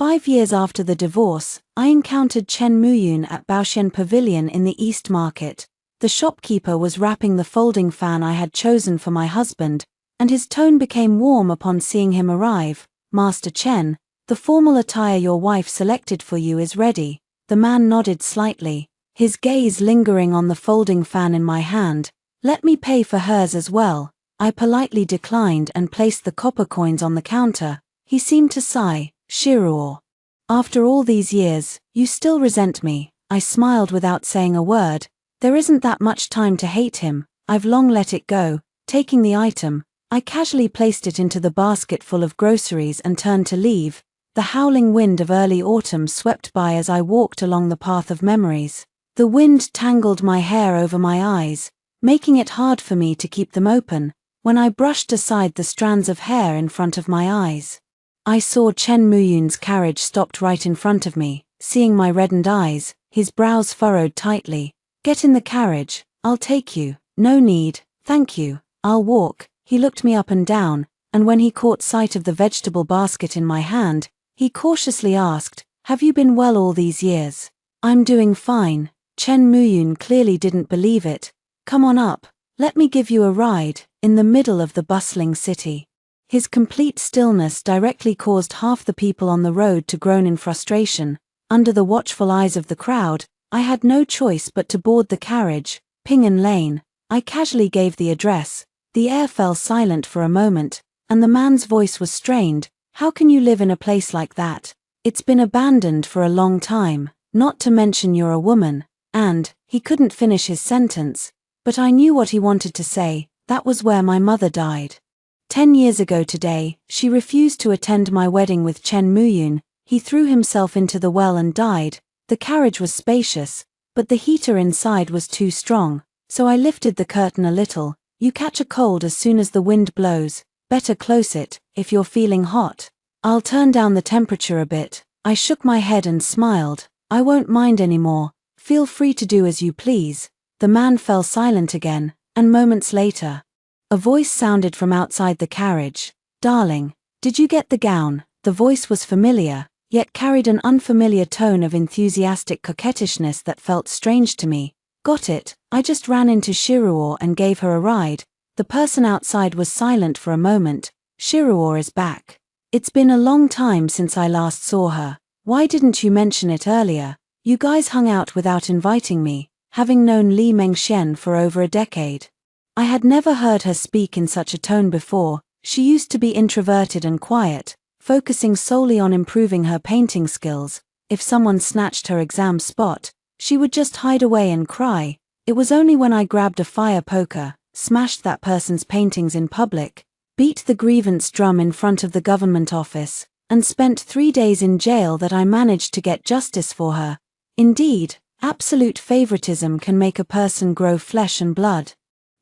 5 years after the divorce, I encountered Chen Muyun at Baoxian Pavilion in the East Market. The shopkeeper was wrapping the folding fan I had chosen for my husband, and his tone became warm upon seeing him arrive. "Master Chen, the formal attire your wife selected for you is ready." The man nodded slightly, his gaze lingering on the folding fan in my hand. "Let me pay for hers as well." I politely declined and placed the copper coins on the counter. He seemed to sigh. "Shiruo, after all these years, you still resent me." I smiled without saying a word. There isn't that much time to hate him. I've long let it go. Taking the item, I casually placed it into the basket full of groceries and turned to leave. The howling wind of early autumn swept by as I walked along the path of memories. The wind tangled my hair over my eyes, making it hard for me to keep them open. When I brushed aside the strands of hair in front of my eyes, I saw Chen Muyun's carriage stopped right in front of me. Seeing my reddened eyes, his brows furrowed tightly. "Get in the carriage, I'll take you." "No need, thank you, I'll walk." He looked me up and down, and when he caught sight of the vegetable basket in my hand, he cautiously asked, "Have you been well all these years?" "I'm doing fine." Chen Muyun clearly didn't believe it. "Come on up, let me give you a ride." In the middle of the bustling city, his complete stillness directly caused half the people on the road to groan in frustration. Under the watchful eyes of the crowd, I had no choice but to board the carriage. Ping'an Lane. I casually gave the address. The air fell silent for a moment, and the man's voice was strained. "How can you live in a place like that? It's been abandoned for a long time, not to mention you're a woman." And he couldn't finish his sentence, but I knew what he wanted to say. "That was where my mother died. 10 years ago today, she refused to attend my wedding with Chen Muyun. He threw himself into the well and died." The carriage was spacious, but the heater inside was too strong, so I lifted the curtain a little. "You catch a cold as soon as the wind blows. Better close it, if you're feeling hot." "I'll turn down the temperature a bit." I shook my head and smiled. "I won't mind anymore. Feel free to do as you please." The man fell silent again, and moments later, a voice sounded from outside the carriage. "Darling, did you get the gown?" The voice was familiar, yet carried an unfamiliar tone of enthusiastic coquettishness that felt strange to me. "Got it, I just ran into Shiruo and gave her a ride." The person outside was silent for a moment. "Shiruo is back. It's been a long time since I last saw her. Why didn't you mention it earlier?" "You guys hung out without inviting me." Having known Li Mengxian for over a decade, I had never heard her speak in such a tone before. She used to be introverted and quiet, focusing solely on improving her painting skills. If someone snatched her exam spot, she would just hide away and cry. It was only when I grabbed a fire poker, smashed that person's paintings in public, beat the grievance drum in front of the government office, and spent 3 days in jail that I managed to get justice for her. Indeed, absolute favoritism can make a person grow flesh and blood.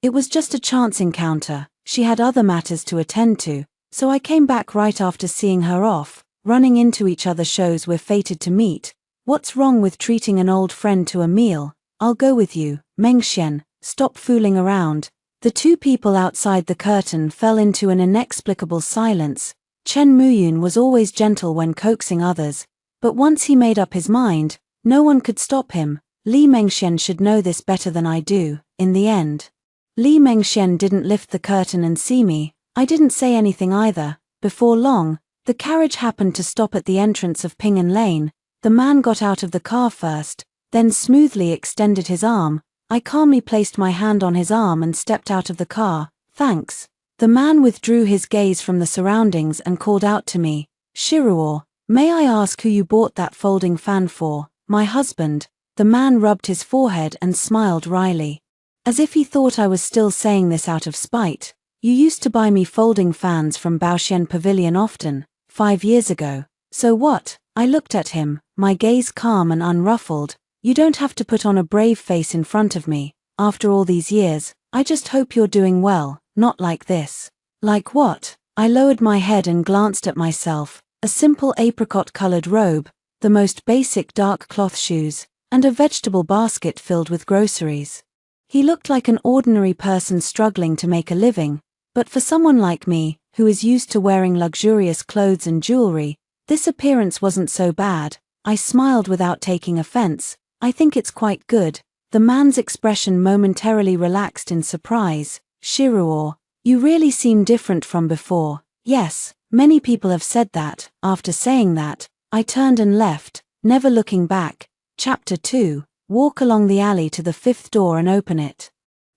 It was just a chance encounter. She had other matters to attend to, so I came back right after seeing her off. Running into each other shows we're fated to meet. What's wrong with treating an old friend to a meal? I'll go with you. Mengxian, stop fooling around. The two people outside the curtain fell into an inexplicable silence. Chen Muyun was always gentle when coaxing others, but once he made up his mind, no one could stop him. Li Mengxian should know this better than I do. In the end, Li Mengxian didn't lift the curtain and see me. I didn't say anything either. Before long, the carriage happened to stop at the entrance of Ping'an Lane. The man got out of the car first, then smoothly extended his arm. I calmly placed my hand on his arm and stepped out of the car. "Thanks." The man withdrew his gaze from the surroundings and called out to me, "Shiruo, may I ask who you bought that folding fan for?" "My husband." The man rubbed his forehead and smiled wryly, as if he thought I was still saying this out of spite. "You used to buy me folding fans from Baoxian Pavilion often, 5 years ago. So what?" I looked at him, my gaze calm and unruffled. "You don't have to put on a brave face in front of me. After all these years, I just hope you're doing well, not like this." "Like what?" I lowered my head and glanced at myself. A simple apricot-colored robe, the most basic dark cloth shoes, and a vegetable basket filled with groceries. He looked like an ordinary person struggling to make a living, but for someone like me, who is used to wearing luxurious clothes and jewelry, This appearance wasn't so bad. I smiled without taking offense. I think it's quite good. The man's expression momentarily relaxed in surprise. Shiruo, you really seem different from before. Yes, many people have said that. After saying that, I turned and left, never looking back. Chapter 2. Walk along the alley to the 5th door and open it.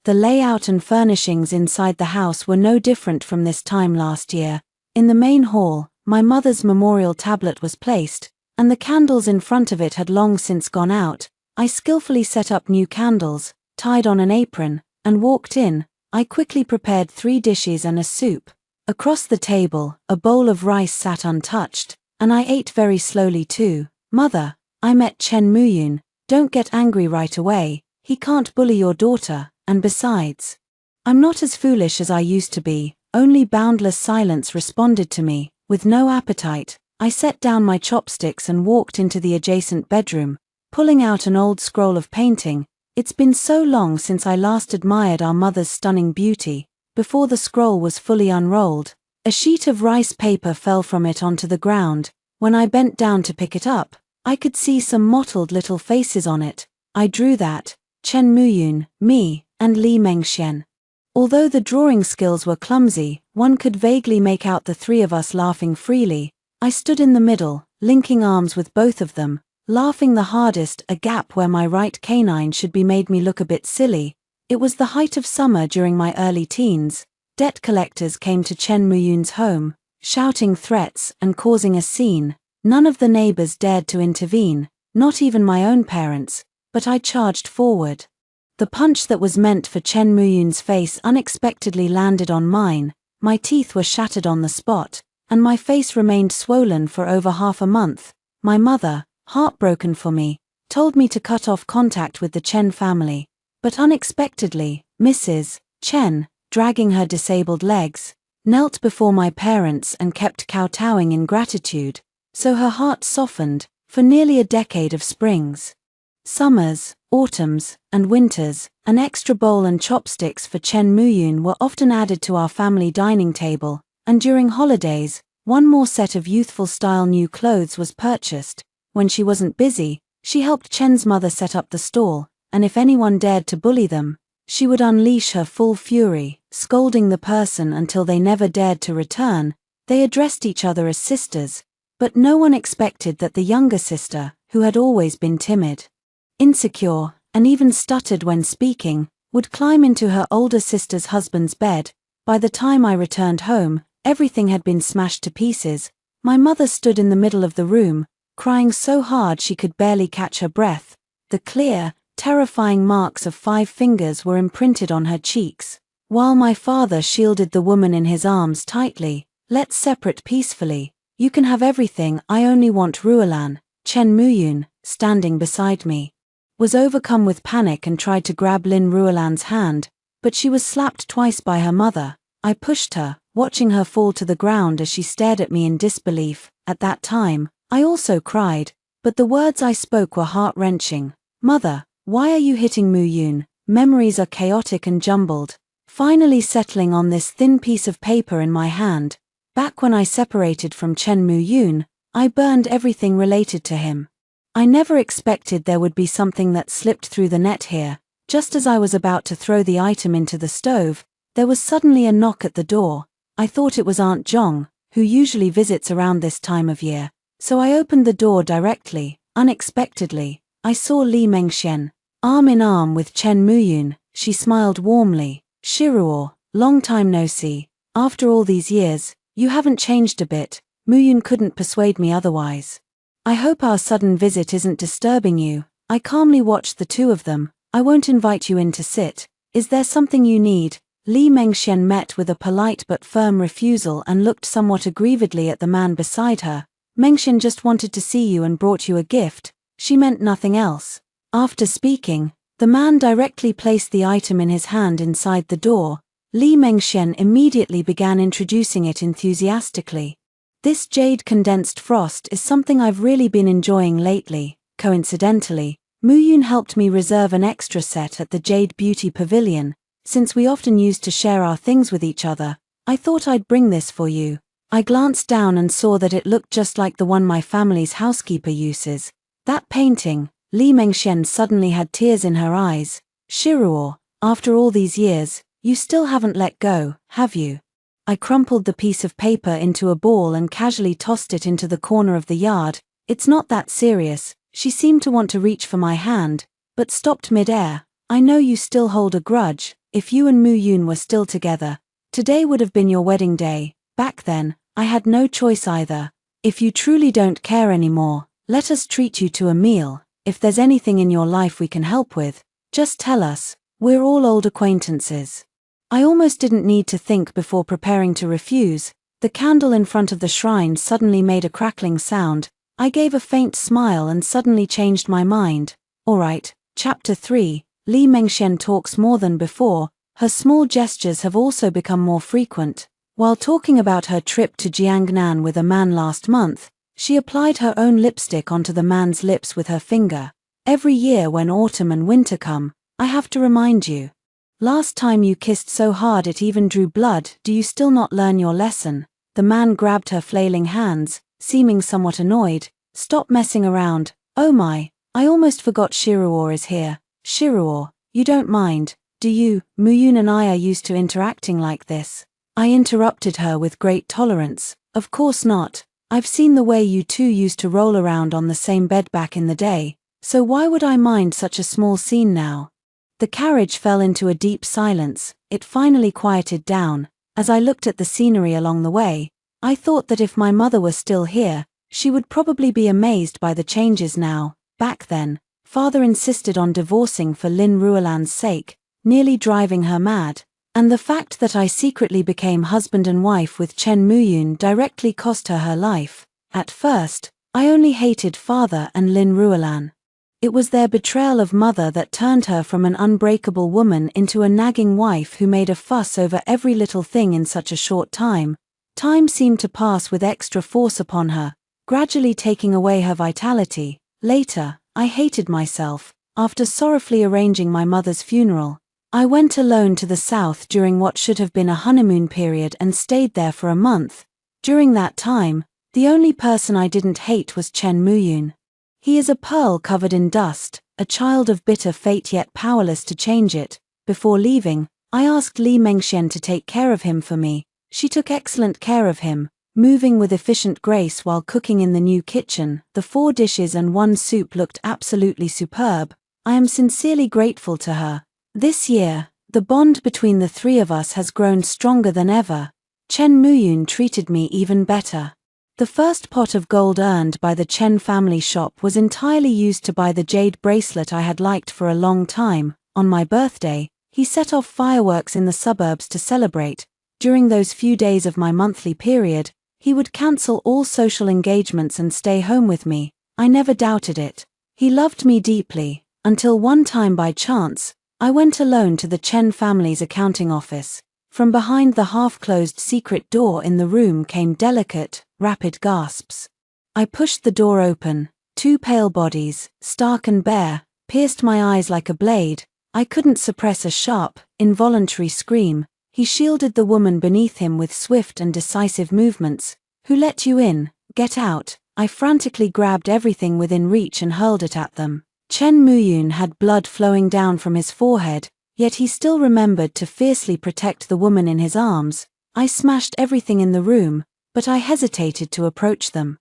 The layout and furnishings inside the house were no different from this time last year. In the main hall, my mother's memorial tablet was placed, and the candles in front of it had long since gone out. I skillfully set up new candles, tied on an apron, and walked in. I quickly prepared 3 dishes and a soup. Across the table, a bowl of rice sat untouched, and I ate very slowly too. Mother, I met Chen Muyun. Don't get angry right away. He can't bully your daughter, and besides, I'm not as foolish as I used to be. Only boundless silence responded to me. With no appetite, I set down my chopsticks and walked into the adjacent bedroom, pulling out an old scroll of painting. It's been so long since I last admired our mother's stunning beauty. Before the scroll was fully unrolled, a sheet of rice paper fell from it onto the ground. When I bent down to pick it up, I could see some mottled little faces on it. I drew that, Chen Muyun, me, and Li Mengxian. Although the drawing skills were clumsy, one could vaguely make out the 3 of us laughing freely. I stood in the middle, linking arms with both of them, laughing the hardest. A gap where my right canine should be made me look a bit silly. It was the height of summer during my early teens. Debt collectors came to Chen Muyun's home, shouting threats and causing a scene. None of the neighbors dared to intervene, not even my own parents, but I charged forward. The punch that was meant for Chen Muyun's face unexpectedly landed on mine. My teeth were shattered on the spot, and my face remained swollen for over half a month. My mother, heartbroken for me, told me to cut off contact with the Chen family. But unexpectedly, Mrs. Chen, dragging her disabled legs, knelt before my parents and kept kowtowing in gratitude. So her heart softened. For nearly a decade of springs, summers, autumns, and winters, an extra bowl and chopsticks for Chen Muyun were often added to our family dining table, and during holidays, one more set of youthful-style new clothes was purchased. When she wasn't busy, she helped Chen's mother set up the stall, and if anyone dared to bully them, she would unleash her full fury, scolding the person until they never dared to return. They addressed each other as sisters, but no one expected that the younger sister, who had always been timid, insecure, and even stuttered when speaking, would climb into her older sister's husband's bed. By the time I returned home, everything had been smashed to pieces. My mother stood in the middle of the room, crying so hard she could barely catch her breath. The clear, terrifying marks of 5 fingers were imprinted on her cheeks, while my father shielded the woman in his arms tightly. Let's separate peacefully. You can have everything, I only want Ruolan. Chen Muyun, standing beside me, was overcome with panic and tried to grab Lin Ruolan's hand, but she was slapped twice by her mother. I pushed her, watching her fall to the ground as she stared at me in disbelief. At that time, I also cried, but the words I spoke were heart-wrenching. Mother, why are you hitting Muyun? Memories are chaotic and jumbled. Finally settling on this thin piece of paper in my hand. Back when I separated from Chen Muyun, I burned everything related to him. I never expected there would be something that slipped through the net here. Just as I was about to throw the item into the stove, there was suddenly a knock at the door. I thought it was Aunt Zhong, who usually visits around this time of year, so I opened the door directly. Unexpectedly, I saw Li Mengxian, arm in arm with Chen Muyun. She smiled warmly. Shiruo, long time no see. After all these years, you haven't changed a bit. Muyun couldn't persuade me otherwise. I hope our sudden visit isn't disturbing you. I calmly watched the 2 of them. I won't invite you in to sit. Is there something you need? Li Mengxian met with a polite but firm refusal and looked somewhat aggrievedly at the man beside her. Mengxian just wanted to see you and brought you a gift. She meant nothing else. After speaking, the man directly placed the item in his hand inside the door. Li Mengxian immediately began introducing it enthusiastically. This jade condensed frost is something I've really been enjoying lately. Coincidentally, Muyun helped me reserve an extra set at the Jade Beauty Pavilion. Since we often used to share our things with each other, I thought I'd bring this for you. I glanced down and saw that it looked just like the one my family's housekeeper uses. That painting. Li Mengxian suddenly had tears in her eyes. Shiruo, after all these years, you still haven't let go, have you? I crumpled the piece of paper into a ball and casually tossed it into the corner of the yard. It's not that serious. She seemed to want to reach for my hand, but stopped mid-air. I know you still hold a grudge. If you and Mu Yun were still together, today would have been your wedding day. Back then, I had no choice either. If you truly don't care anymore, let us treat you to a meal. If there's anything in your life we can help with, just tell us. We're all old acquaintances. I almost didn't need to think before preparing to refuse. The candle in front of the shrine suddenly made a crackling sound. I gave a faint smile and suddenly changed my mind. Alright, Chapter 3, Li Mengxian talks more than before. Her small gestures have also become more frequent. While talking about her trip to Jiangnan with a man last month, she applied her own lipstick onto the man's lips with her finger. Every year when autumn and winter come, I have to remind you. Last time you kissed so hard it even drew blood. Do you still not learn your lesson? The man grabbed her flailing hands, seeming somewhat annoyed. Stop messing around. Oh my, I almost forgot Shiruo is here. Shiruo, you don't mind, do you? Mu Yun and I are used to interacting like this. I interrupted her with great tolerance. Of course not. I've seen the way you two used to roll around on the same bed back in the day, so why would I mind such a small scene now? The carriage fell into a deep silence. It finally quieted down. As I looked at the scenery along the way, I thought that if my mother were still here, she would probably be amazed by the changes now. Back then, father insisted on divorcing for Lin Ruolan's sake, nearly driving her mad, and the fact that I secretly became husband and wife with Chen Muyun directly cost her her life. At first, I only hated father and Lin Ruolan. It was their betrayal of mother that turned her from an unbreakable woman into a nagging wife who made a fuss over every little thing in such a short time. Time seemed to pass with extra force upon her, gradually taking away her vitality. Later, I hated myself. After sorrowfully arranging my mother's funeral, I went alone to the south during what should have been a honeymoon period and stayed there for a month. During that time, the only person I didn't hate was Chen Muyun. He is a pearl covered in dust, a child of bitter fate yet powerless to change it. Before leaving, I asked Li Mengxian to take care of him for me. She took excellent care of him, moving with efficient grace while cooking in the new kitchen. The 4 dishes and 1 soup looked absolutely superb. I am sincerely grateful to her. This year, the bond between the 3 of us has grown stronger than ever. Chen Muyun treated me even better. The first pot of gold earned by the Chen family shop was entirely used to buy the jade bracelet I had liked for a long time. On my birthday, he set off fireworks in the suburbs to celebrate. During those few days of my monthly period, he would cancel all social engagements and stay home with me. I never doubted it. He loved me deeply, until one time by chance, I went alone to the Chen family's accounting office. From behind the half-closed secret door in the room came delicate, rapid gasps. I pushed the door open. 2 pale bodies, stark and bare, pierced my eyes like a blade. I couldn't suppress a sharp, involuntary scream. He shielded the woman beneath him with swift and decisive movements. Who let you in? Get out. I frantically grabbed everything within reach and hurled it at them. Chen Muyun had blood flowing down from his forehead, yet he still remembered to fiercely protect the woman in his arms. I smashed everything in the room, but I hesitated to approach them.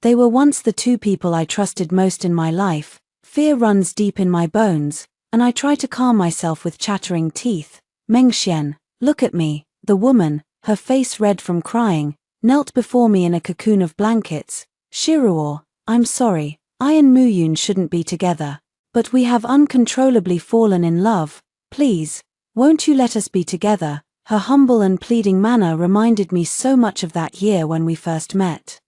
They were once the 2 people I trusted most in my life. Fear runs deep in my bones, and I try to calm myself with chattering teeth. Mengxian, look at me. The woman, her face red from crying, knelt before me in a cocoon of blankets. Shiruo, I'm sorry. I and Muyun shouldn't be together, but we have uncontrollably fallen in love. Please, won't you let us be together? Her humble and pleading manner reminded me so much of that year when we first met.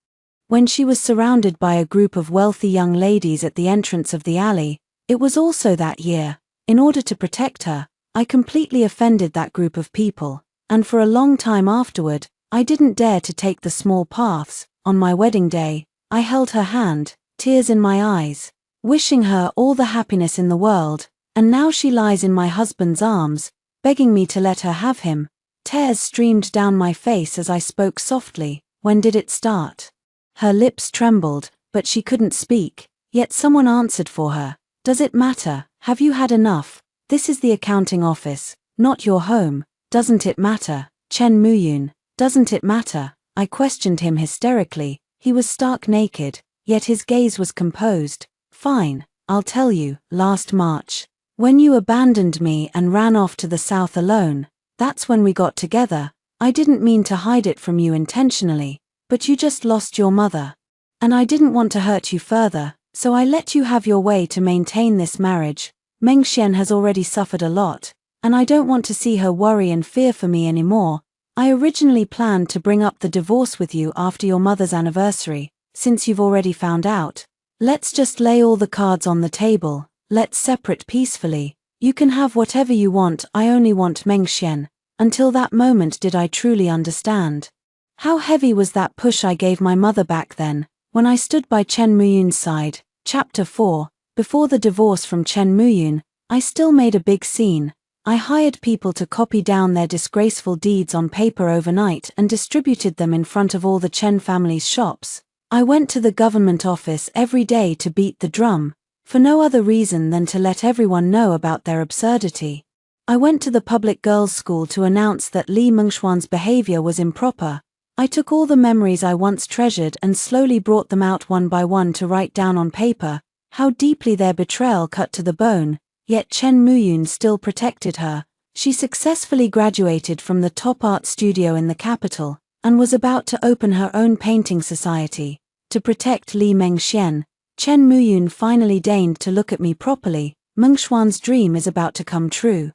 When she was surrounded by a group of wealthy young ladies at the entrance of the alley, it was also that year. In order to protect her, I completely offended that group of people, and for a long time afterward, I didn't dare to take the small paths. On my wedding day, I held her hand, tears in my eyes, wishing her all the happiness in the world, and now she lies in my husband's arms, begging me to let her have him. Tears streamed down my face as I spoke softly. When did it start? Her lips trembled, but she couldn't speak, yet someone answered for her. Does it matter? Have you had enough? This is the accounting office, not your home. Doesn't it matter? Chen Muyun, doesn't it matter? I questioned him hysterically. He was stark naked, yet his gaze was composed. Fine, I'll tell you. Last March, when you abandoned me and ran off to the south alone, that's when we got together. I didn't mean to hide it from you intentionally, but you just lost your mother. And I didn't want to hurt you further, so I let you have your way to maintain this marriage. Meng Xian has already suffered a lot, and I don't want to see her worry and fear for me anymore. I originally planned to bring up the divorce with you after your mother's anniversary, since you've already found out. Let's just lay all the cards on the table, let's separate peacefully. You can have whatever you want, I only want Meng Xian. Until that moment did I truly understand. How heavy was that push I gave my mother back then, when I stood by Chen Muyun's side. Chapter 4. Before the divorce from Chen Muyun, I still made a big scene. I hired people to copy down their disgraceful deeds on paper overnight and distributed them in front of all the Chen family's shops. I went to the government office every day to beat the drum, for no other reason than to let everyone know about their absurdity. I went to the public girls' school to announce that Li Mengshuan's behavior was improper. I took all the memories I once treasured and slowly brought them out one by one to write down on paper how deeply their betrayal cut to the bone. Yet Chen Muyun still protected her. She successfully graduated from the top art studio in the capital, and was about to open her own painting society. To protect Li Mengxian, Chen Muyun finally deigned to look at me properly. Mengshuan's dream is about to come true.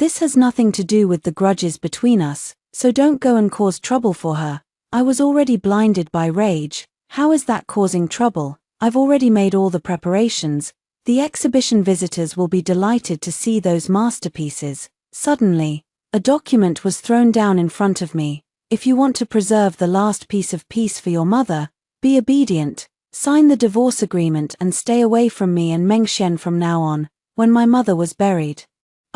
This has nothing to do with the grudges between us, so don't go and cause trouble for her. I was already blinded by rage. How is that causing trouble? I've already made all the preparations. The exhibition visitors will be delighted to see those masterpieces. Suddenly, a document was thrown down in front of me. If you want to preserve the last piece of peace for your mother, be obedient, sign the divorce agreement and stay away from me and Mengxian from now on. When my mother was buried,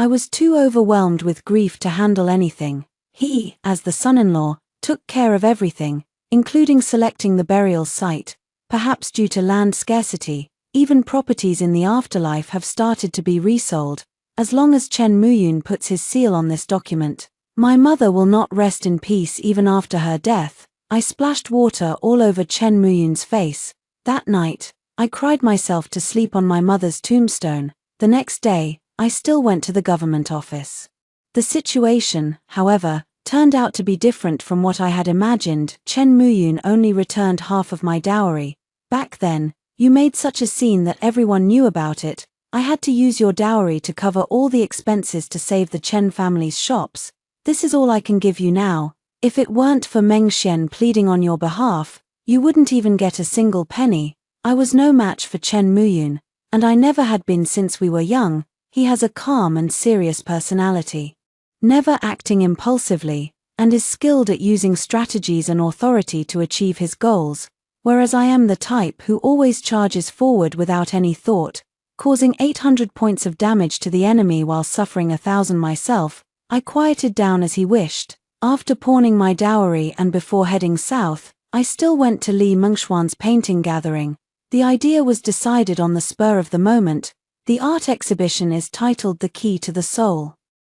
I was too overwhelmed with grief to handle anything. He, as the son-in-law, took care of everything, including selecting the burial site. Perhaps due to land scarcity, even properties in the afterlife have started to be resold. As long as Chen Muyun puts his seal on this document, my mother will not rest in peace even after her death. I splashed water all over Chen Muyun's face. That night, I cried myself to sleep on my mother's tombstone. The next day, I still went to the government office. The situation, however, turned out to be different from what I had imagined. Chen Muyun only returned half of my dowry. Back then, you made such a scene that everyone knew about it. I had to use your dowry to cover all the expenses to save the Chen family's shops. This is all I can give you now. If it weren't for Meng Xian pleading on your behalf, you wouldn't even get a single penny. I was no match for Chen Muyun, and I never had been since we were young. He has a calm and serious personality, never acting impulsively, and is skilled at using strategies and authority to achieve his goals. Whereas I am the type who always charges forward without any thought, causing 800 points of damage to the enemy while suffering 1,000 myself. I quieted down as he wished. After pawning my dowry and before heading south, I still went to Li Mengshuan's painting gathering. The idea was decided on the spur of the moment. The art exhibition is titled The Key to the Soul.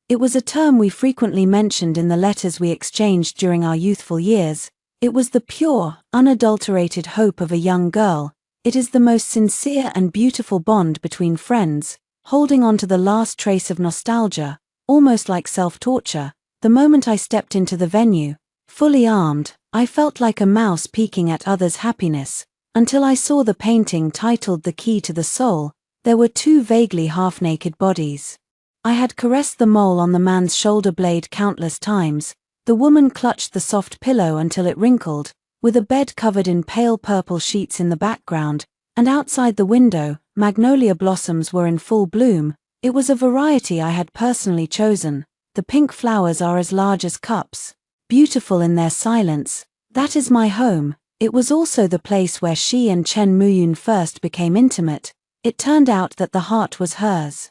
It was a term we frequently mentioned in the letters we exchanged during our youthful years. It was the pure, unadulterated hope of a young girl. It is the most sincere and beautiful bond between friends, holding on to the last trace of nostalgia, almost like self-torture. The moment I stepped into the venue, fully armed, I felt like a mouse peeking at others' happiness, until I saw the painting titled The Key to the Soul. There were two vaguely half-naked bodies. I had caressed the mole on the man's shoulder blade countless times. The woman clutched the soft pillow until it wrinkled, with a bed covered in pale purple sheets in the background, and outside the window, magnolia blossoms were in full bloom. It was a variety I had personally chosen. The pink flowers are as large as cups, beautiful in their silence. That is my home. It was also the place where she and Chen Muyun first became intimate. It turned out that the heart was hers.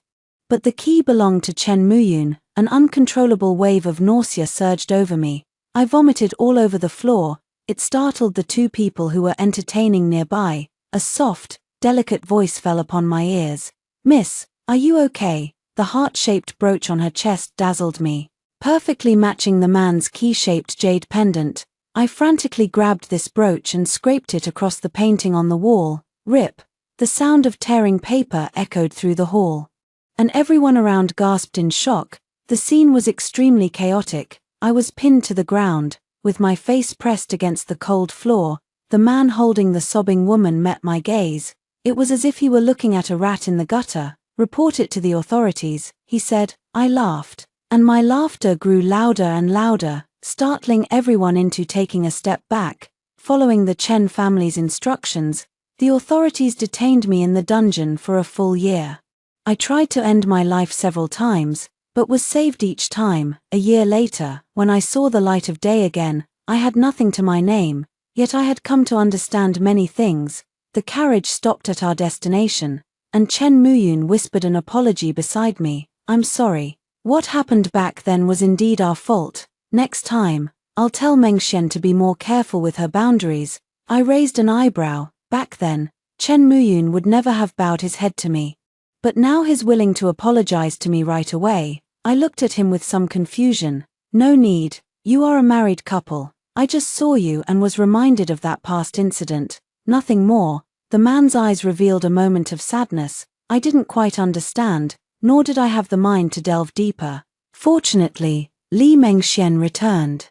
But the key belonged to Chen Muyun. An uncontrollable wave of nausea surged over me. I vomited all over the floor. It startled the two people who were entertaining nearby. A soft, delicate voice fell upon my ears. "Miss, are you okay?" The heart-shaped brooch on her chest dazzled me, perfectly matching the man's key-shaped jade pendant. I frantically grabbed this brooch and scraped it across the painting on the wall. Rip! The sound of tearing paper echoed through the hall, and everyone around gasped in shock. The scene was extremely chaotic. I was pinned to the ground, with my face pressed against the cold floor. The man holding the sobbing woman met my gaze. It was as if he were looking at a rat in the gutter. "Report it to the authorities," he said. I laughed, and my laughter grew louder and louder, startling everyone into taking a step back. Following the Chen family's instructions, the authorities detained me in the dungeon for a full year. I tried to end my life several times, but was saved each time. A year later, when I saw the light of day again, I had nothing to my name, yet I had come to understand many things. The carriage stopped at our destination, and Chen Muyun whispered an apology beside me. "I'm sorry. What happened back then was indeed our fault. Next time, I'll tell Mengxian to be more careful with her boundaries." I raised an eyebrow. Back then, Chen Muyun would never have bowed his head to me. But now he's willing to apologize to me right away. I looked at him with some confusion. "No need. You are a married couple. I just saw you and was reminded of that past incident. Nothing more." The man's eyes revealed a moment of sadness. I didn't quite understand, nor did I have the mind to delve deeper. Fortunately, Li Mengxian returned,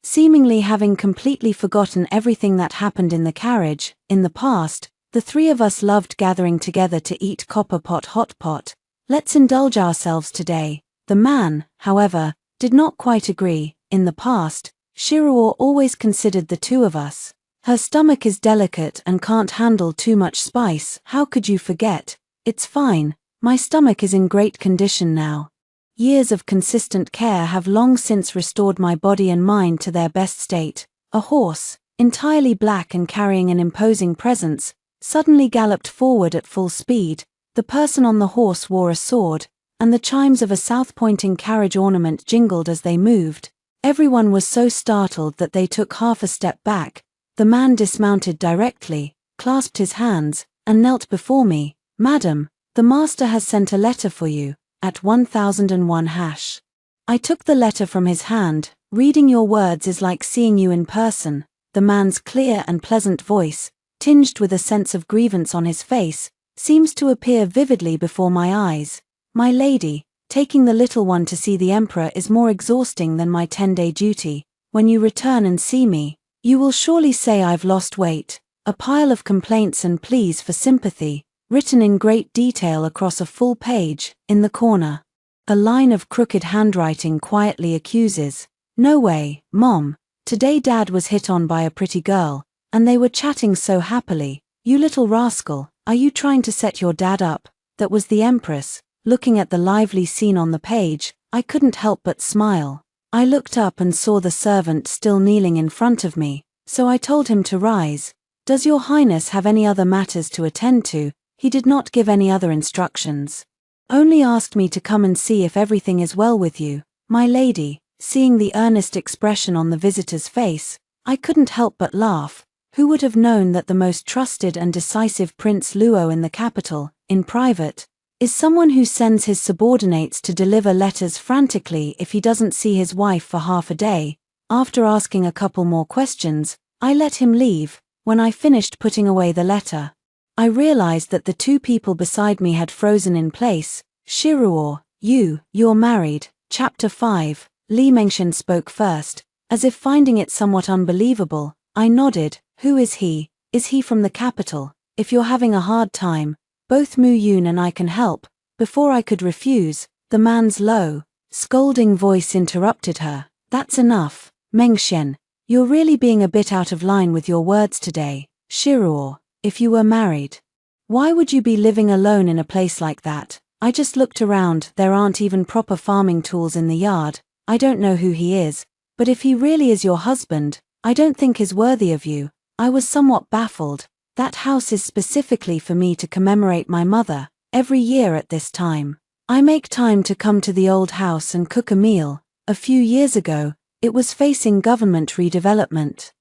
seemingly having completely forgotten everything that happened in the carriage. In the past, the three of us loved gathering together to eat copper pot hot pot. "Let's indulge ourselves today." The man, however, did not quite agree. In the past, Shiruo always considered the two of us. "Her stomach is delicate and can't handle too much spice. How could you forget?" "It's fine. My stomach is in great condition now. Years of consistent care have long since restored my body and mind to their best state." A horse, entirely black and carrying an imposing presence, suddenly galloped forward at full speed. The person on the horse wore a sword, and the chimes of a south-pointing carriage ornament jingled as they moved. Everyone was so startled that they took half a step back. The man dismounted directly, clasped his hands, and knelt before me. "Madam, the master has sent a letter for you, at 1001 #." I took the letter from his hand. "Reading your words is like seeing you in person." The man's clear and pleasant voice, tinged with a sense of grievance on his face, seems to appear vividly before my eyes. "My lady, taking the little one to see the emperor is more exhausting than my 10-day duty. When you return and see me, you will surely say I've lost weight." A pile of complaints and pleas for sympathy, written in great detail across a full page. In the corner, a line of crooked handwriting quietly accuses, "No way, Mom. Today Dad was hit on by a pretty girl, and they were chatting so happily. You little rascal, are you trying to set your dad up?" That was the Empress. Looking at the lively scene on the page, I couldn't help but smile. I looked up and saw the servant still kneeling in front of me, so I told him to rise. "Does your highness have any other matters to attend to?" He did not give any other instructions. Only asked me to come and see if everything is well with you, my lady. Seeing the earnest expression on the visitor's face, I couldn't help but laugh. Who would have known that the most trusted and decisive Prince Luo in the capital, in private, is someone who sends his subordinates to deliver letters frantically if he doesn't see his wife for half a day? After asking a couple more questions, I let him leave. When I finished putting away the letter, I realized that the two people beside me had frozen in place. "Shiruo, you're married." Chapter 5. Li Mengxian spoke first, as if finding it somewhat unbelievable. I nodded. "Who is he? Is he from the capital? If you're having a hard time, both Mu Yun and I can help." Before I could refuse, the man's low, scolding voice interrupted her. "That's enough, Mengxian. You're really being a bit out of line with your words today. Shiruo, if you were married, why would you be living alone in a place like that?" I just looked around. There aren't even proper farming tools in the yard. I don't know who he is, but if he really is your husband, I don't think he's worthy of you. I was somewhat baffled. That house is specifically for me to commemorate my mother. Every year at this time, I make time to come to the old house and cook a meal. A few years ago, it was facing government redevelopment.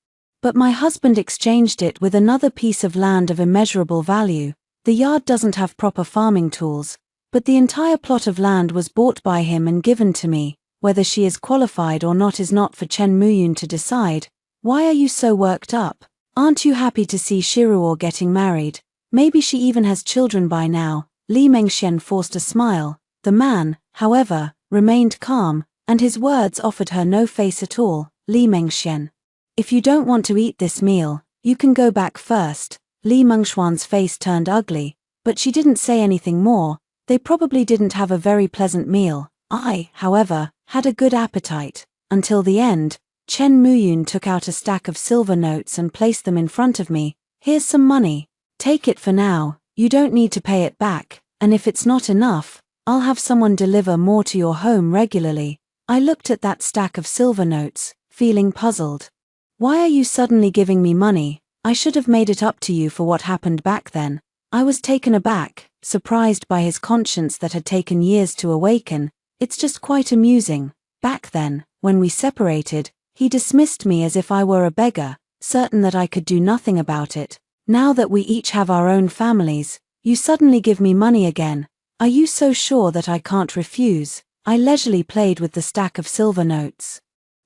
But my husband exchanged it with another piece of land of immeasurable value. The yard doesn't have proper farming tools, but the entire plot of land was bought by him and given to me. Whether she is qualified or not is not for Chen Muyun to decide. Why are you so worked up? Aren't you happy to see Shiruo getting married? Maybe she even has children by now. Li Mengxian forced a smile. The man, however, remained calm, and his words offered her no face at all. Li Mengxian, if you don't want to eat this meal, you can go back first. Li Mengshuan's face turned ugly, but she didn't say anything more. They probably didn't have a very pleasant meal. I, however, had a good appetite. Until the end, Chen Muyun took out a stack of silver notes and placed them in front of me. Here's some money. Take it for now, you don't need to pay it back, and if it's not enough, I'll have someone deliver more to your home regularly. I looked at that stack of silver notes, feeling puzzled. Why are you suddenly giving me money? I should have made it up to you for what happened back then. I was taken aback, surprised by his conscience that had taken years to awaken. It's just quite amusing. Back then, when we separated, he dismissed me as if I were a beggar, certain that I could do nothing about it. Now that we each have our own families, you suddenly give me money again. Are you so sure that I can't refuse? I leisurely played with the stack of silver notes.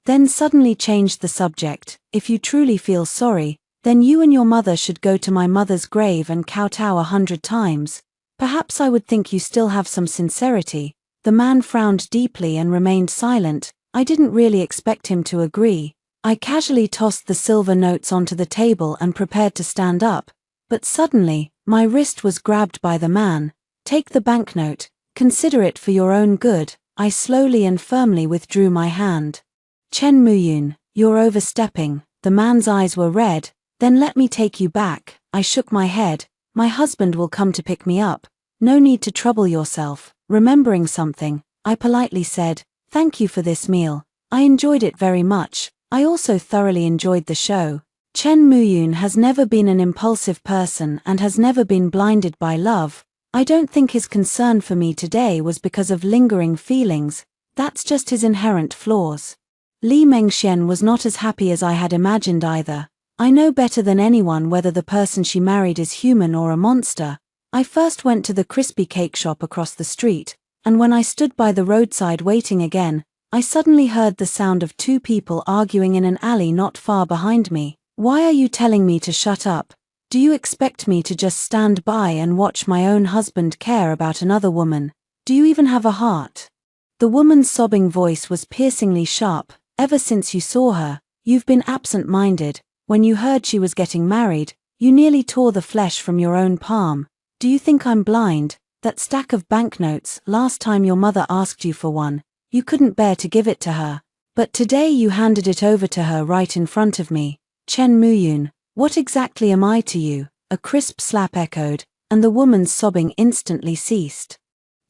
Then suddenly changed the subject. If you truly feel sorry, then you and your mother should go to my mother's grave and kowtow 100 times. Perhaps I would think you still have some sincerity. The man frowned deeply and remained silent. I didn't really expect him to agree. I casually tossed the silver notes onto the table and prepared to stand up, but suddenly, my wrist was grabbed by the man. Take the banknote, consider it for your own good. I slowly and firmly withdrew my hand. Chen Muyun, you're overstepping. The man's eyes were red. Then let me take you back. I shook my head. My husband will come to pick me up. No need to trouble yourself. Remembering something, I politely said, thank you for this meal. I enjoyed it very much. I also thoroughly enjoyed the show. Chen Muyun has never been an impulsive person and has never been blinded by love. I don't think his concern for me today was because of lingering feelings. That's just his inherent flaws. Li Mengxian was not as happy as I had imagined either. I know better than anyone whether the person she married is human or a monster. I first went to the crispy cake shop across the street, and when I stood by the roadside waiting again, I suddenly heard the sound of two people arguing in an alley not far behind me. Why are you telling me to shut up? Do you expect me to just stand by and watch my own husband care about another woman? Do you even have a heart? The woman's sobbing voice was piercingly sharp. Ever since you saw her, you've been absent-minded. When you heard she was getting married, you nearly tore the flesh from your own palm. Do you think I'm blind? That stack of banknotes, last time your mother asked you for one, you couldn't bear to give it to her. But today you handed it over to her right in front of me. Chen Muyun, what exactly am I to you? A crisp slap echoed, and the woman's sobbing instantly ceased.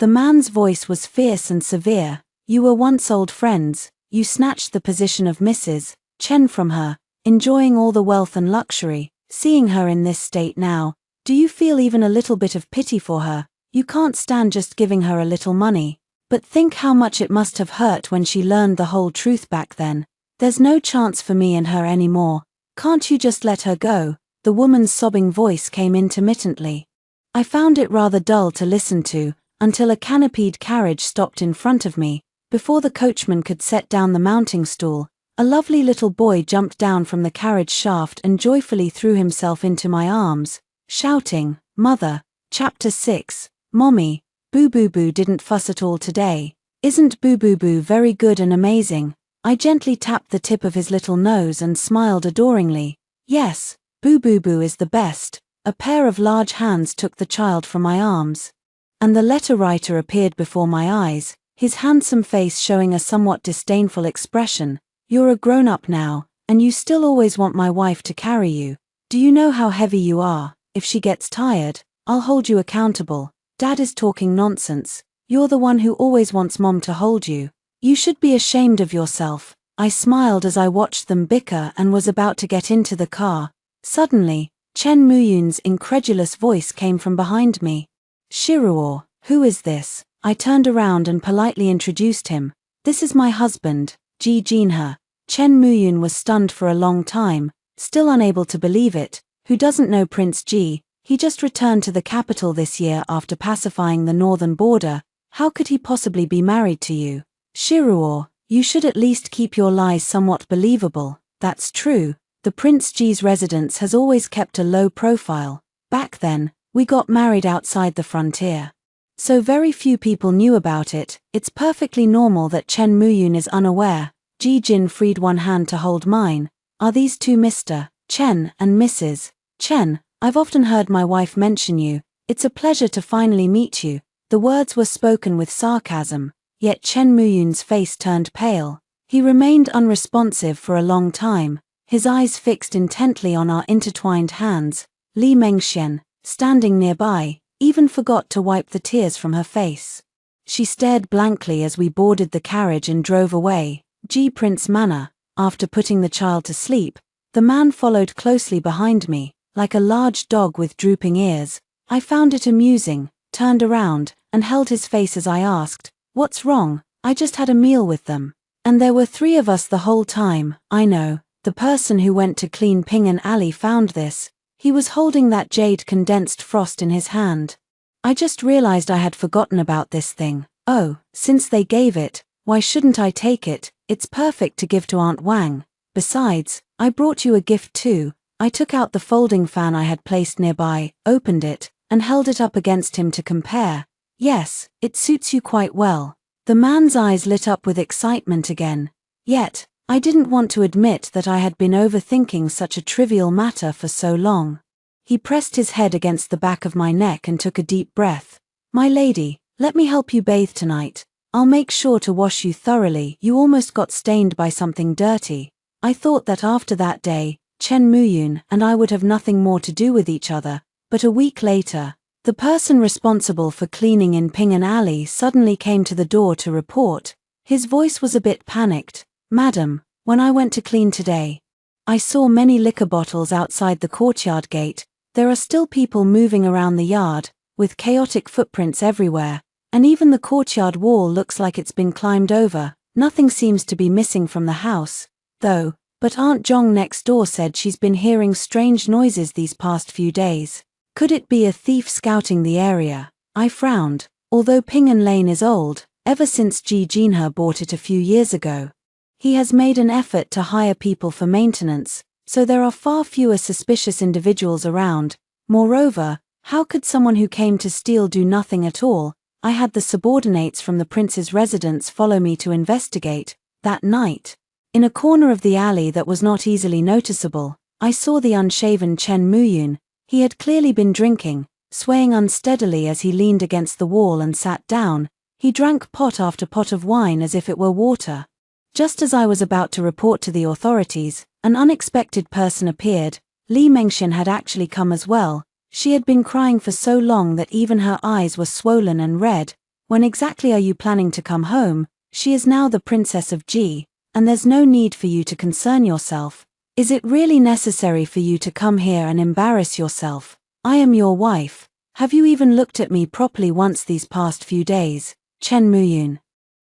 The man's voice was fierce and severe. You were once old friends. You snatched the position of Mrs. Chen from her, enjoying all the wealth and luxury. Seeing her in this state now, do you feel even a little bit of pity for her? You can't stand just giving her a little money. But think how much it must have hurt when she learned the whole truth back then. There's no chance for me and her anymore. Can't you just let her go? The woman's sobbing voice came intermittently. I found it rather dull to listen to, until a canopied carriage stopped in front of me. Before the coachman could set down the mounting stool, a lovely little boy jumped down from the carriage shaft and joyfully threw himself into my arms, shouting, "Mother!" Chapter 6. Mommy, Boo Boo Boo didn't fuss at all today. Isn't Boo Boo Boo very good and amazing? I gently tapped the tip of his little nose and smiled adoringly. Yes, Boo Boo Boo is the best. A pair of large hands took the child from my arms. And the letter writer appeared before my eyes, his handsome face showing a somewhat disdainful expression. You're a grown-up now, and you still always want my wife to carry you. Do you know how heavy you are? If she gets tired, I'll hold you accountable. Dad is talking nonsense. You're the one who always wants Mom to hold you. You should be ashamed of yourself. I smiled as I watched them bicker and was about to get into the car. Suddenly, Chen Muyun's incredulous voice came from behind me. Shiruo, who is this? I turned around and politely introduced him. This is my husband, Ji Jinhe. Chen Muyun was stunned for a long time, still unable to believe it. Who doesn't know Prince Ji? He just returned to the capital this year after pacifying the northern border. How could he possibly be married to you? Shiruo, you should at least keep your lies somewhat believable. That's true. The Prince Ji's residence has always kept a low profile. Back then, we got married outside the frontier. So very few people knew about it. It's perfectly normal that Chen Muyun is unaware. Ji Jin freed one hand to hold mine. Are these two Mr. Chen and Mrs. Chen? I've often heard my wife mention you. It's a pleasure to finally meet you. The words were spoken with sarcasm, yet Chen Muyun's face turned pale. He remained unresponsive for a long time, his eyes fixed intently on our intertwined hands. Li Mengxian, standing nearby, even forgot to wipe the tears from her face. She stared blankly as we boarded the carriage and drove away. Ji Prince Manor. After putting the child to sleep, the man followed closely behind me, like a large dog with drooping ears. I found it amusing, turned around, and held his face as I asked, "What's wrong? I just had a meal with them. And there were 3 of us the whole time." I know, the person who went to clean Ping'an Alley found this. He was holding that jade condensed frost in his hand. I just realized I had forgotten about this thing. Oh, since they gave it, why shouldn't I take it? It's perfect to give to Aunt Wang. Besides, I brought you a gift too. I took out the folding fan I had placed nearby, opened it, and held it up against him to compare. Yes, it suits you quite well. The man's eyes lit up with excitement again. Yet, I didn't want to admit that I had been overthinking such a trivial matter for so long. He pressed his head against the back of my neck and took a deep breath. "My lady, let me help you bathe tonight. I'll make sure to wash you thoroughly. You almost got stained by something dirty." I thought that after that day, Chen Muyun and I would have nothing more to do with each other, but a week later, the person responsible for cleaning in Ping'an Alley suddenly came to the door to report. His voice was a bit panicked. "Madam, when I went to clean today, I saw many liquor bottles outside the courtyard gate. There are still people moving around the yard, with chaotic footprints everywhere, and even the courtyard wall looks like it's been climbed over. Nothing seems to be missing from the house, though, but Aunt Zhong next door said she's been hearing strange noises these past few days. Could it be a thief scouting the area?" I frowned. Although Ping'an Lane is old, ever since Ji Jinhe bought it a few years ago, he has made an effort to hire people for maintenance, so there are far fewer suspicious individuals around. Moreover, how could someone who came to steal do nothing at all? I had the subordinates from the prince's residence follow me to investigate. That night, in a corner of the alley that was not easily noticeable, I saw the unshaven Chen Muyun. He had clearly been drinking, swaying unsteadily as he leaned against the wall and sat down. He drank pot after pot of wine as if it were water. Just as I was about to report to the authorities, an unexpected person appeared. Li Mengxian had actually come as well. She had been crying for so long that even her eyes were swollen and red. "When exactly are you planning to come home? She is now the Princess of Ji, and there's no need for you to concern yourself. Is it really necessary for you to come here and embarrass yourself? I am your wife. Have you even looked at me properly once these past few days? Chen Muyun.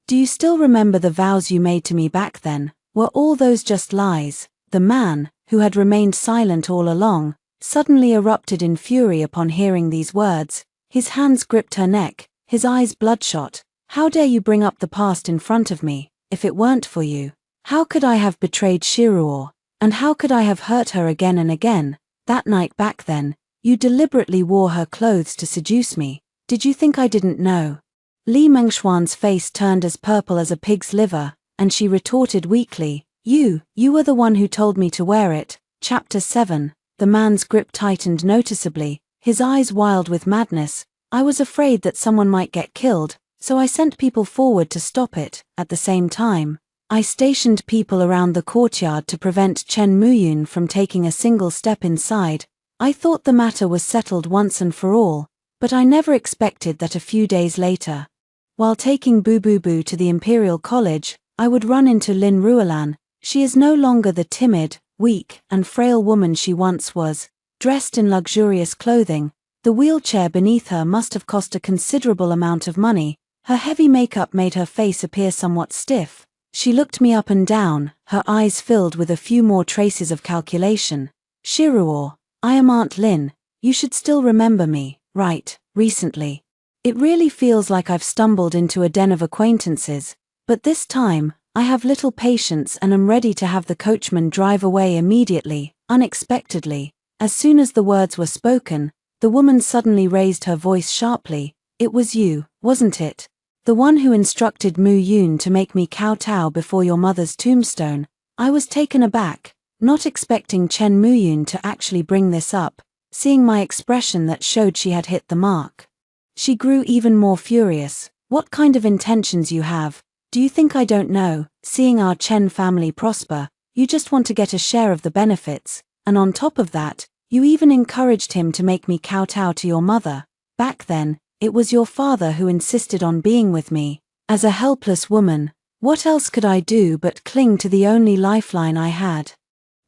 Do you still remember the vows you made to me back then? Were all those just lies?" The man, who had remained silent all along, suddenly erupted in fury upon hearing these words. His hands gripped her neck, his eyes bloodshot. "How dare you bring up the past in front of me? If it weren't for you, how could I have betrayed Shiruo? And how could I have hurt her again and again? That night back then, you deliberately wore her clothes to seduce me. Did you think I didn't know?" Li Mengxuan's face turned as purple as a pig's liver, and she retorted weakly, You were the one who told me to wear it." Chapter 7. The man's grip tightened noticeably, his eyes wild with madness. "I was afraid that someone might get killed, so I sent people forward to stop it. At the same time, I stationed people around the courtyard to prevent Chen Muyun from taking a single step inside. I thought the matter was settled once and for all, but I never expected that a few days later, while taking Boo Boo Boo to the Imperial College, I would run into Lin Ruolan. She is no longer the timid, weak, and frail woman she once was. Dressed in luxurious clothing, the wheelchair beneath her must have cost a considerable amount of money. Her heavy makeup made her face appear somewhat stiff, She looked me up and down, her eyes filled with a few more traces of calculation. Shiruo, I am Aunt Lin. You should still remember me, right, recently. It really feels like I've stumbled into a den of acquaintances, but this time, I have little patience and am ready to have the coachman drive away immediately, unexpectedly. As soon as the words were spoken, the woman suddenly raised her voice sharply. It was you, wasn't it? The one who instructed Mu Yun to make me kowtow before your mother's tombstone. I was taken aback, not expecting Chen Muyun to actually bring this up, seeing my expression that showed she had hit the mark. She grew even more furious. What kind of intentions you have? Do you think I don't know? Seeing our Chen family prosper, you just want to get a share of the benefits, and on top of that, you even encouraged him to make me kowtow to your mother. Back then, it was your father who insisted on being with me. As a helpless woman, what else could I do but cling to the only lifeline I had?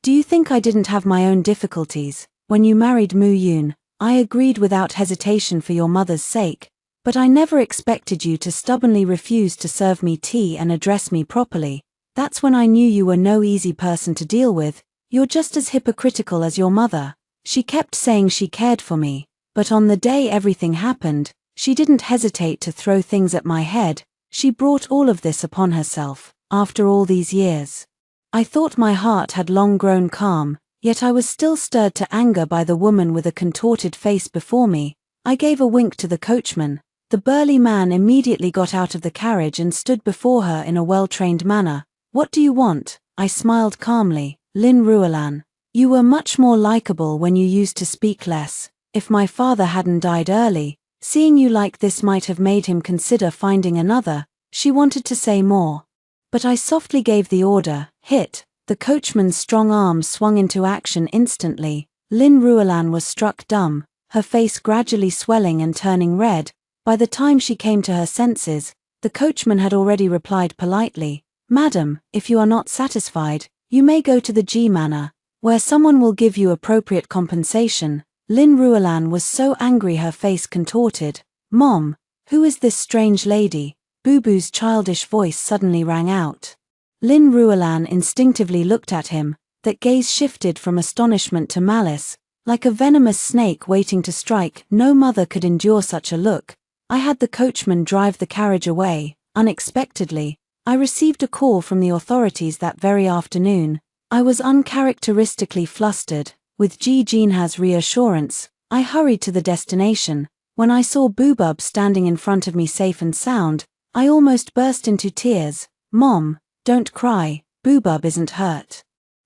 Do you think I didn't have my own difficulties? When you married Mu Yun, I agreed without hesitation for your mother's sake, but I never expected you to stubbornly refuse to serve me tea and address me properly. That's when I knew you were no easy person to deal with. You're just as hypocritical as your mother. She kept saying she cared for me, but on the day everything happened, she didn't hesitate to throw things at my head. She brought all of this upon herself, after all these years. I thought my heart had long grown calm, yet I was still stirred to anger by the woman with a contorted face before me. I gave a wink to the coachman. The burly man immediately got out of the carriage and stood before her in a well-trained manner. What do you want? I smiled calmly. Lin Ruolan, you were much more likable when you used to speak less. If my father hadn't died early, seeing you like this might have made him consider finding another. She wanted to say more, but I softly gave the order, hit. The coachman's strong arm swung into action instantly. Lin Ruolan was struck dumb, her face gradually swelling and turning red. By the time she came to her senses, the coachman had already replied politely, Madam, if you are not satisfied, you may go to the G Manor, where someone will give you appropriate compensation. Lin Ruolan was so angry her face contorted. Mom, who is this strange lady? Boo-Boo's childish voice suddenly rang out. Lin Ruolan instinctively looked at him, that gaze shifted from astonishment to malice, like a venomous snake waiting to strike. No mother could endure such a look. I had the coachman drive the carriage away. Unexpectedly, I received a call from the authorities that very afternoon. I was uncharacteristically flustered. With Ji Jinha's reassurance, I hurried to the destination. When I saw Boobub standing in front of me safe and sound, I almost burst into tears. Mom, don't cry, Boobub isn't hurt.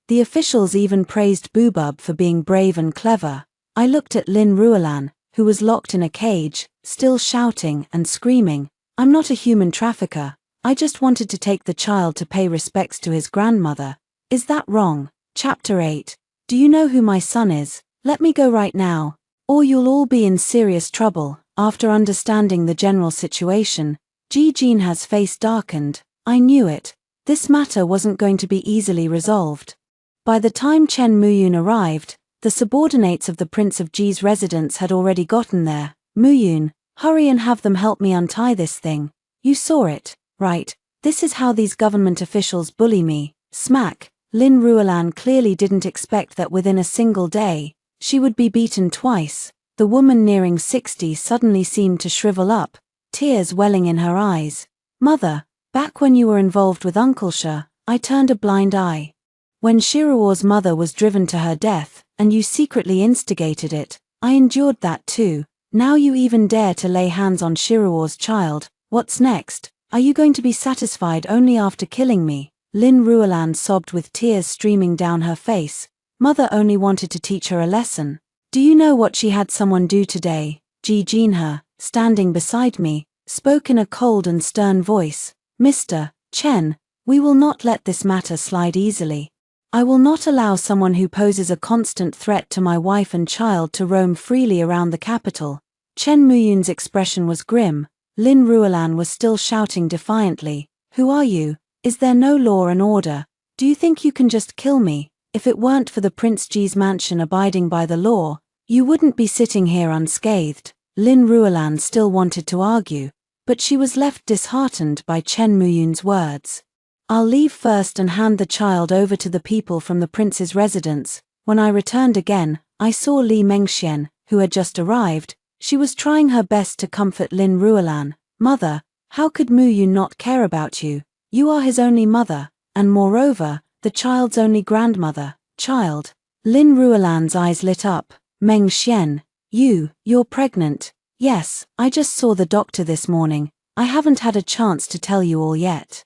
The officials even praised Boobub for being brave and clever. I looked at Lin Ruolan, who was locked in a cage, still shouting and screaming. I'm not a human trafficker. I just wanted to take the child to pay respects to his grandmother. Is that wrong? Chapter 8. Do you know who my son is? Let me go right now, or you'll all be in serious trouble. After understanding the general situation, Ji Jinha's face darkened. I knew it. This matter wasn't going to be easily resolved. By the time Chen Muyun arrived, the subordinates of the Prince of Ji's residence had already gotten there. Muyun, hurry and have them help me untie this thing. You saw it, right? This is how these government officials bully me. Smack. Lin Ruolan clearly didn't expect that within a single day, she would be beaten twice. The woman nearing 60 suddenly seemed to shrivel up, tears welling in her eyes. Mother, back when you were involved with Uncle Sha, I turned a blind eye. When Shiruo's mother was driven to her death, and you secretly instigated it, I endured that too. Now you even dare to lay hands on Shiruo's child. What's next? Are you going to be satisfied only after killing me? Lin Ruolan sobbed with tears streaming down her face. Mother only wanted to teach her a lesson. Do you know what she had someone do today? Ji Jinha, standing beside me, spoke in a cold and stern voice. Mr. Chen, we will not let this matter slide easily. I will not allow someone who poses a constant threat to my wife and child to roam freely around the capital. Chen Muyun's expression was grim. Lin Ruolan was still shouting defiantly. Who are you? Is there no law and order? Do you think you can just kill me? If it weren't for the Prince Ji's mansion abiding by the law, you wouldn't be sitting here unscathed. Lin Ruolan still wanted to argue, but she was left disheartened by Chen Muyun's words. I'll leave first and hand the child over to the people from the prince's residence. When I returned again, I saw Li Mengxian, who had just arrived. She was trying her best to comfort Lin Ruolan. Mother, how could Mu Yun not care about you? You are his only mother, and moreover, the child's only grandmother. Child. Lin Ruolan's eyes lit up. Mengxian, you're pregnant. Yes, I just saw the doctor this morning. I haven't had a chance to tell you all yet.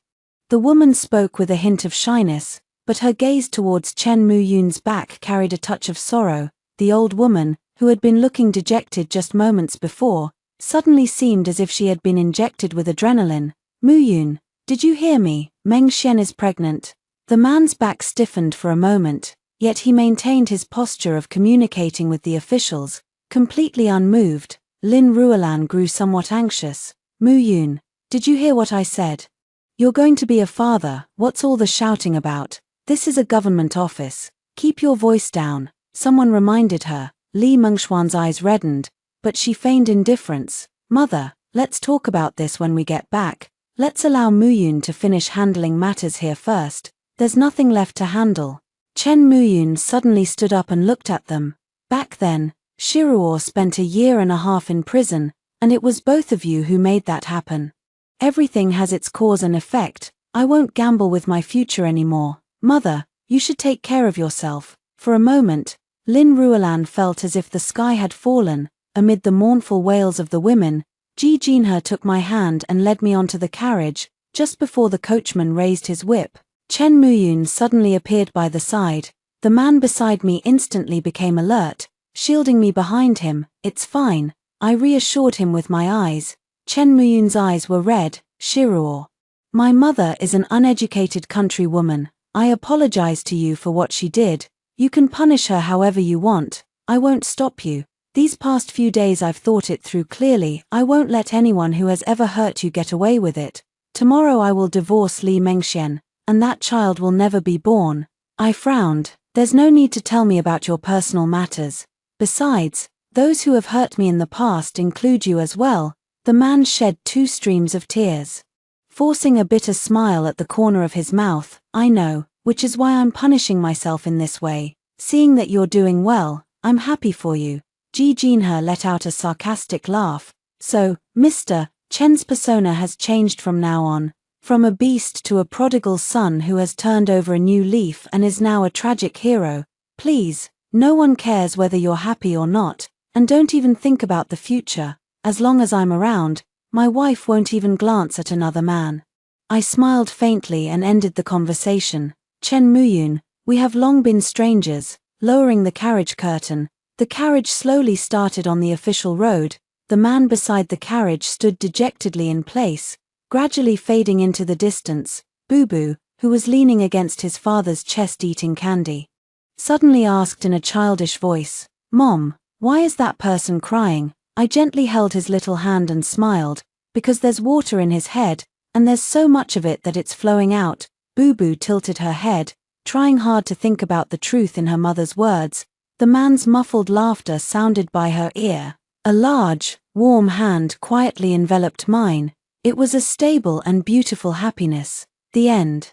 The woman spoke with a hint of shyness, but her gaze towards Chen Muyun's back carried a touch of sorrow. The old woman, who had been looking dejected just moments before, suddenly seemed as if she had been injected with adrenaline. Muyun, did you hear me? Mengxian is pregnant. The man's back stiffened for a moment, yet he maintained his posture of communicating with the officials, completely unmoved. Lin Ruolan grew somewhat anxious. Muyun, did you hear what I said? You're going to be a father. What's all the shouting about? This is a government office. Keep your voice down, someone reminded her. Li Mengxuan's eyes reddened, but she feigned indifference. Mother, let's talk about this when we get back. Let's allow Muyun to finish handling matters here first. There's nothing left to handle. Chen Muyun suddenly stood up and looked at them. Back then, Shiruo spent a year and a half in prison, and it was both of you who made that happen. Everything has its cause and effect. I won't gamble with my future anymore. Mother, you should take care of yourself. For a moment, Lin Ruolan felt as if the sky had fallen. Amid the mournful wails of the women, Ji Jinhe took my hand and led me onto the carriage. Just before the coachman raised his whip, Chen Muyun suddenly appeared by the side. The man beside me instantly became alert, shielding me behind him. It's fine, I reassured him with my eyes. Chen Muyun's eyes were red. Shiruo. My mother is an uneducated country woman. I apologize to you for what she did. You can punish her however you want. I won't stop you. These past few days I've thought it through clearly. I won't let anyone who has ever hurt you get away with it. Tomorrow I will divorce Li Mengxian, and that child will never be born. I frowned. There's no need to tell me about your personal matters. Besides, those who have hurt me in the past include you as well. The man shed 2 streams of tears, forcing a bitter smile at the corner of his mouth. I know, which is why I'm punishing myself in this way. Seeing that you're doing well, I'm happy for you. Ji Jinhe let out a sarcastic laugh. So, Mr. Chen's persona has changed from now on. From a beast to a prodigal son who has turned over a new leaf and is now a tragic hero. Please, no one cares whether you're happy or not, and don't even think about the future. As long as I'm around, my wife won't even glance at another man. I smiled faintly and ended the conversation. Chen Muyun, we have long been strangers. Lowering the carriage curtain, the carriage slowly started on the official road. The man beside the carriage stood dejectedly in place, gradually fading into the distance. Boo-Boo, who was leaning against his father's chest eating candy, suddenly asked in a childish voice, Mom, why is that person crying? I gently held his little hand and smiled, because there's water in his head, and there's so much of it that it's flowing out. Boo-Boo tilted her head, trying hard to think about the truth in her mother's words. The man's muffled laughter sounded by her ear. A large, warm hand quietly enveloped mine. It was a stable and beautiful happiness. The end.